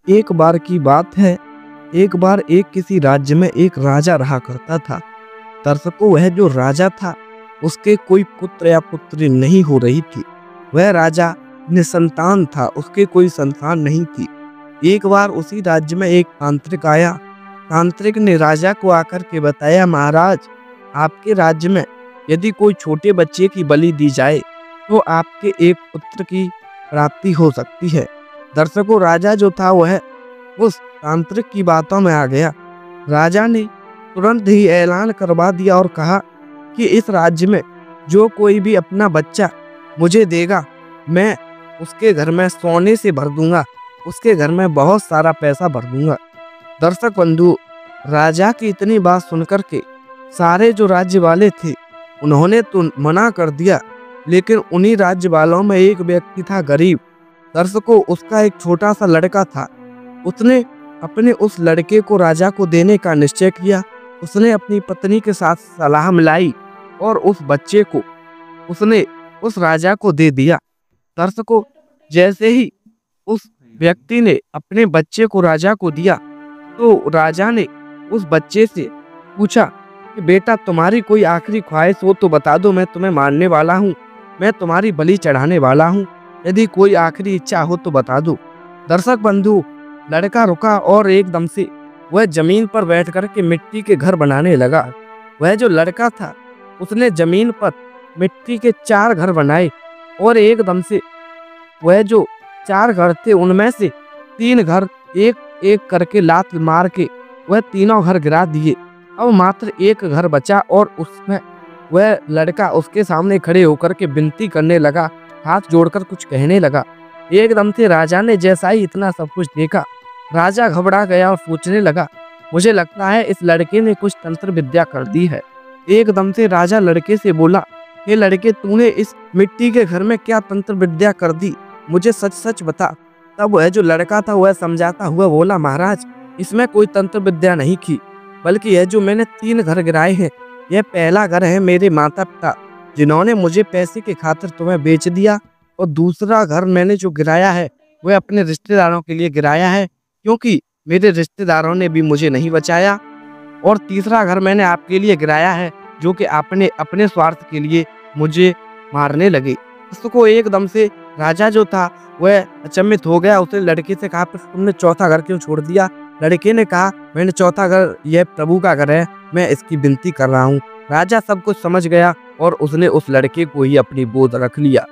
एक बार की बात है, एक बार एक किसी राज्य में एक राजा रहा करता था। दर्शकों, वह जो राजा था, उसके कोई पुत्र या पुत्री नहीं हो रही थी। वह राजा निसंतान था, उसके कोई संतान नहीं थी। एक बार उसी राज्य में एक तांत्रिक आया। तांत्रिक ने राजा को आकर के बताया, महाराज, आपके राज्य में यदि कोई छोटे बच्चे की बलि दी जाए तो आपके एक पुत्र की प्राप्ति हो सकती है। दर्शकों, राजा जो था वह उस तांत्रिक की बातों में आ गया। राजा ने तुरंत ही ऐलान करवा दिया और कहा कि इस राज्य में जो कोई भी अपना बच्चा मुझे देगा, मैं उसके घर में सोने से भर दूंगा, उसके घर में बहुत सारा पैसा भर दूंगा। दर्शक बंधु, राजा की इतनी बात सुनकर के सारे जो राज्य वाले थे उन्होंने तो मना कर दिया, लेकिन उन्हीं राज्य वालों में एक व्यक्ति था गरीब। दर्शकों, उसका एक छोटा सा लड़का था। उसने अपने उस लड़के को राजा को देने का निश्चय किया। उसने अपनी पत्नी के साथ सलाह मिलाई और उस बच्चे को उसने उस राजा को दे दिया। दर्शकों, जैसे ही उस व्यक्ति ने अपने बच्चे को राजा को दिया तो राजा ने उस बच्चे से पूछा कि बेटा, तुम्हारी कोई आखिरी ख्वाहिश हो तो बता दो, मैं तुम्हें मारने वाला हूँ, मैं तुम्हारी बलि चढ़ाने वाला हूँ। यदि कोई आखिरी इच्छा हो तो बता दो। दर्शक बंधु, लड़का रुका और एकदम से वह जमीन पर बैठ कर के मिट्टी के घर बनाने लगा। वह जो लड़का था उसने जमीन पर मिट्टी के 4 घर बनाए और एकदम से वह जो 4 घर थे उनमें से 3 घर एक एक करके लात मार के वह तीनों घर गिरा दिए। अब मात्र एक घर बचा और उसमें वह लड़का उसके सामने खड़े होकर के विनती करने लगा, हाथ जोड़कर कुछ कहने लगा। एकदम से राजा ने जैसा ही इतना सब कुछ देखा, राजा घबरा गया और सोचने लगा, मुझे लगता है इस लड़के ने कुछ तंत्र विद्या कर दी है। एकदम से राजा लड़के से बोला, हे लड़के, तूने इस मिट्टी के घर में क्या तंत्र विद्या कर दी, मुझे सच सच बता। तब वह जो लड़का था वह समझाता हुआ बोला, महाराज, इसमें कोई तंत्र विद्या नहीं की, बल्कि यह जो मैंने 3 घर गिराए हैं, यह पहला घर है मेरे माता पिता जिन्होंने मुझे पैसे के खातिर तुम्हें बेच दिया, और दूसरा घर मैंने जो गिराया है वह अपने रिश्तेदारों के लिए गिराया है, क्योंकि मेरे रिश्तेदारों ने भी मुझे नहीं बचाया, और तीसरा घर मैंने आपके लिए गिराया है जो कि आपने अपने स्वार्थ के लिए मुझे मारने लगे। उसको एकदम से राजा जो था वह अचंभित हो गया। उसने लड़के से कहा, तुमने चौथा घर क्यों छोड़ दिया? लड़के ने कहा, मैंने चौथा घर, यह प्रभु का घर है, मैं इसकी विनती कर रहा हूँ। राजा सब कुछ समझ गया और उसने उस लड़के को ही अपनी गोद रख लिया।